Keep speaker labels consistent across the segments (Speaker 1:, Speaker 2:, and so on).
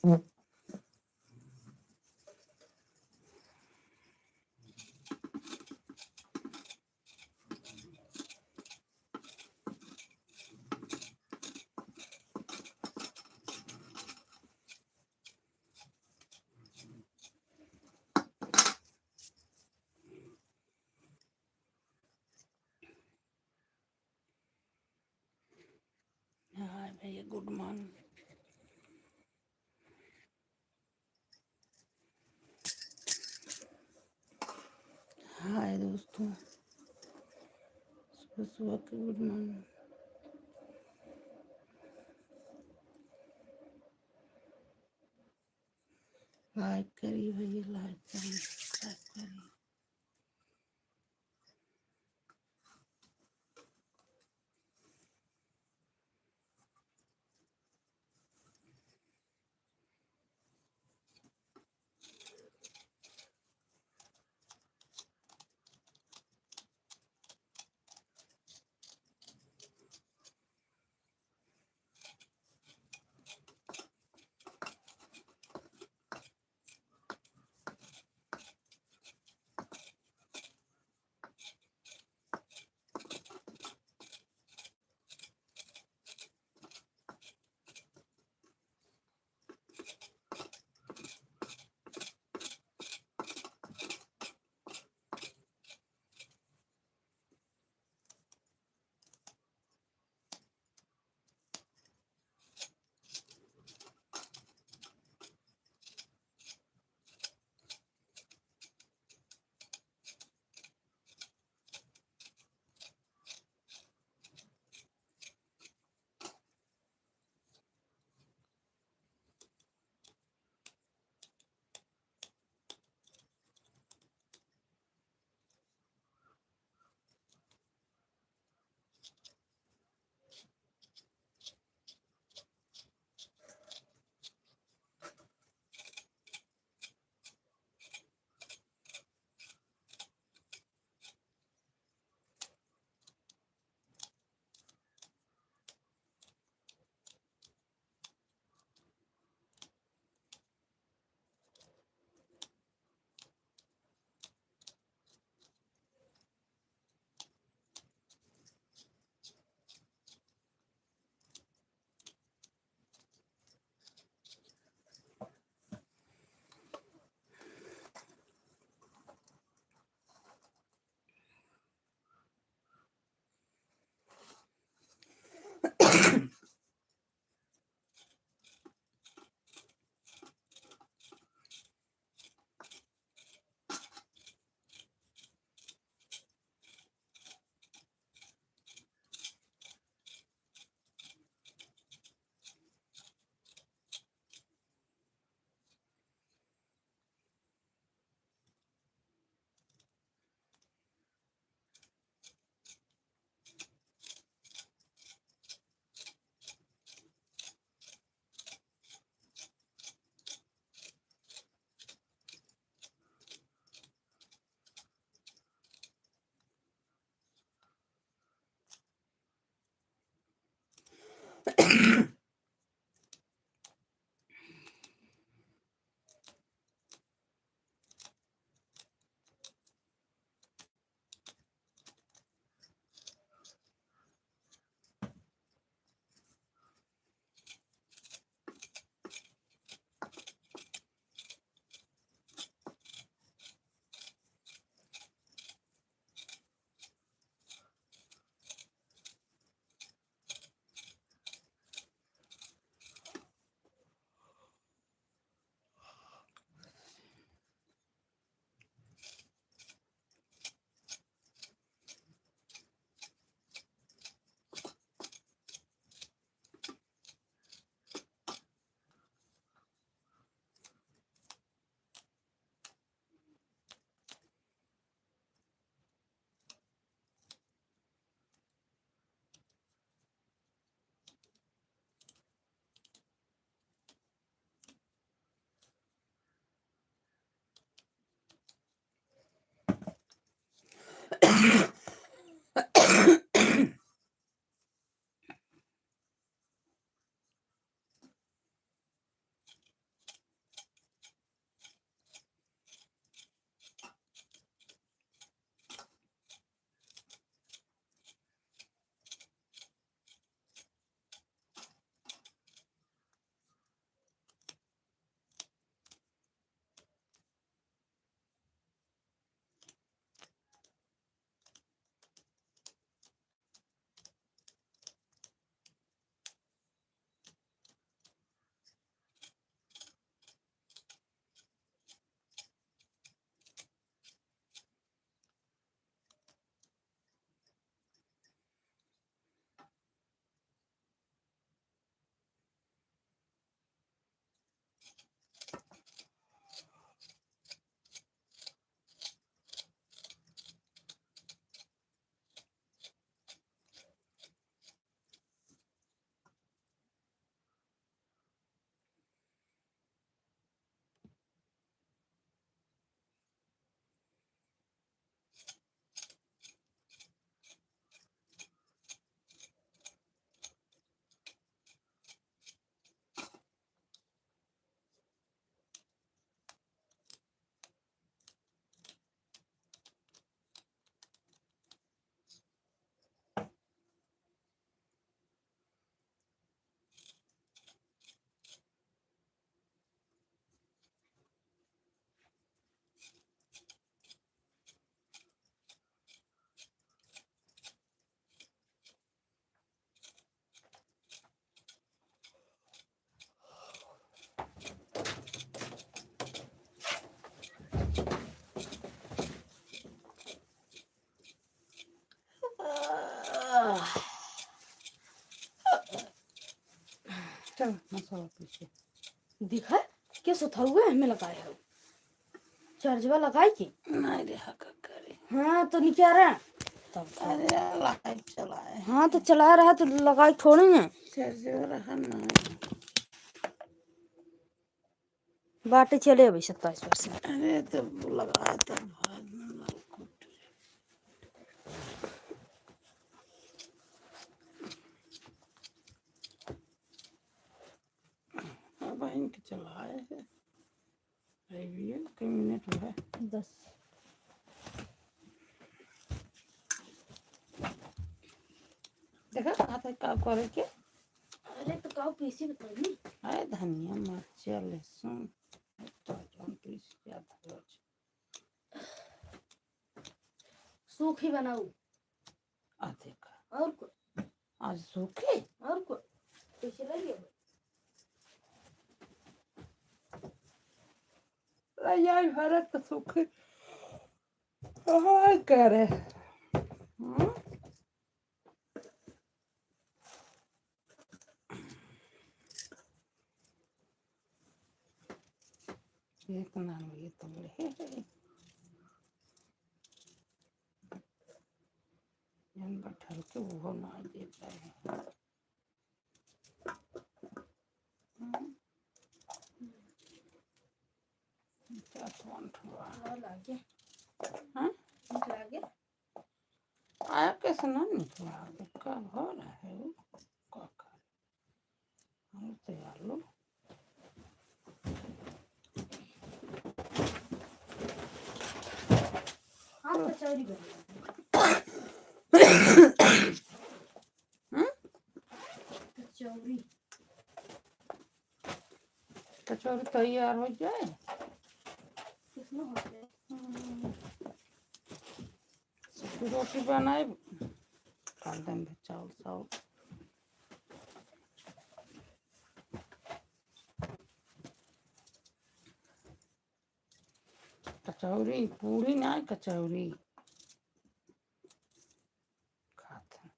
Speaker 1: हाय भैया, good morning. हाय दोस्तों, सुबह सुबह के गुड मॉर्निंग। लाइक करिए भैया, लाइक करिए, सब्सक्राइब करिए। देखो पीछे
Speaker 2: दिखा कैसे था हुआ हमें लगाए हो चार्जवा लगाई की
Speaker 1: नहीं रे हका करे।
Speaker 2: हाँ तो नहीं क्या रहा तब था।
Speaker 1: अरे लाइट चलाए
Speaker 2: हाँ तो चला रहा तो लगाई थोड़ी है
Speaker 1: चार्ज रहा नहीं।
Speaker 2: बाटे चले अभी 27%।
Speaker 1: अरे तो लगाए तो बहन के चलाए है कई मिनट हुआ
Speaker 2: 10
Speaker 1: देखा कहा था का करे के।
Speaker 2: अरे तो काऊ पीसी बताई
Speaker 1: अरे धनिया मिर्चा लहसुन तो जौन पीस के आता
Speaker 2: सूखी बनाऊ
Speaker 1: आधे का
Speaker 2: और को
Speaker 1: आज सूखे
Speaker 2: और को पीछे लगी
Speaker 1: यार भारत तो सूखे हाँ करे एक नाम ये तो बड़े जन बैठल के वो ना देता है क्या फोन हुआ
Speaker 2: लागे
Speaker 1: हाँ
Speaker 2: लागे
Speaker 1: आया कैसे ना निकला का हो रहा है वो का कर तैयार लो
Speaker 2: हाँ कचौरी बनी कचौरी
Speaker 1: कचौरी तैयार हो जाए
Speaker 2: किसमें होते
Speaker 1: सूखी रोटी बनाए काल दिन में चावल चावल कचौरी पूरी ना कचौरी खाते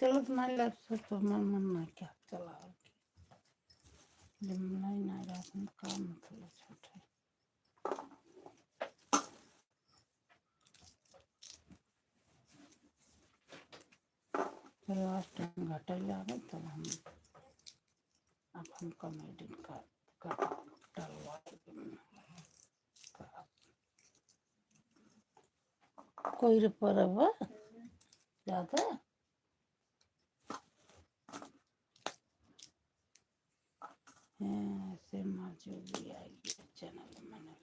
Speaker 1: चलत नहीं लग से तो मन नहीं क्या चला जब नहीं रात में काम मतलब छोटे लास्ट टाइम घटे जाए तो हम अपन कॉमेडी का डलवा कोई पर ज्यादा ऐसे मर्जी भी आएगी चैनल मैंने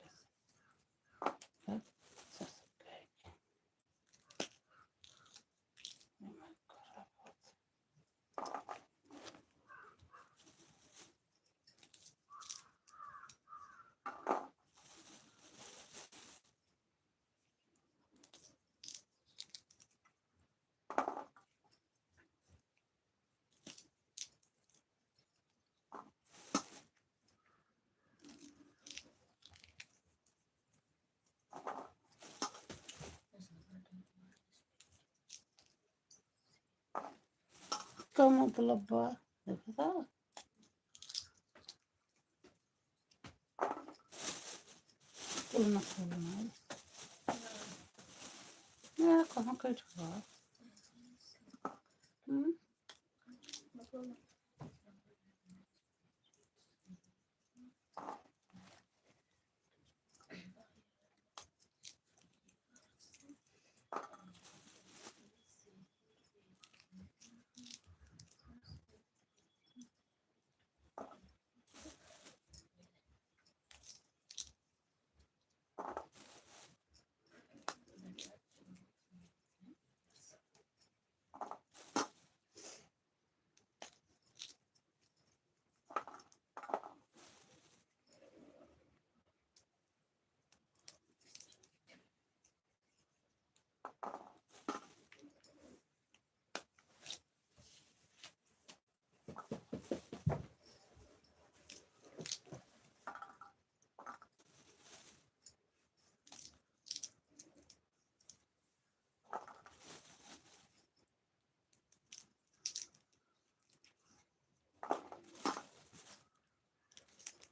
Speaker 1: का मतलब बा देखा खोलना मेरा कहाँ कट हुआ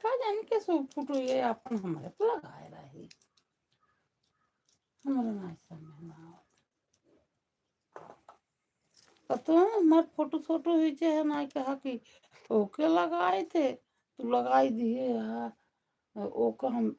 Speaker 1: का जाने के सब फोटो ये अपन हमारे पे लगाए रही हमारे नहीं समझ में तो हमारे फोटो फोटो हुई है ना कहा कि ओके लगाए थे तो लगाई दिए ओके हम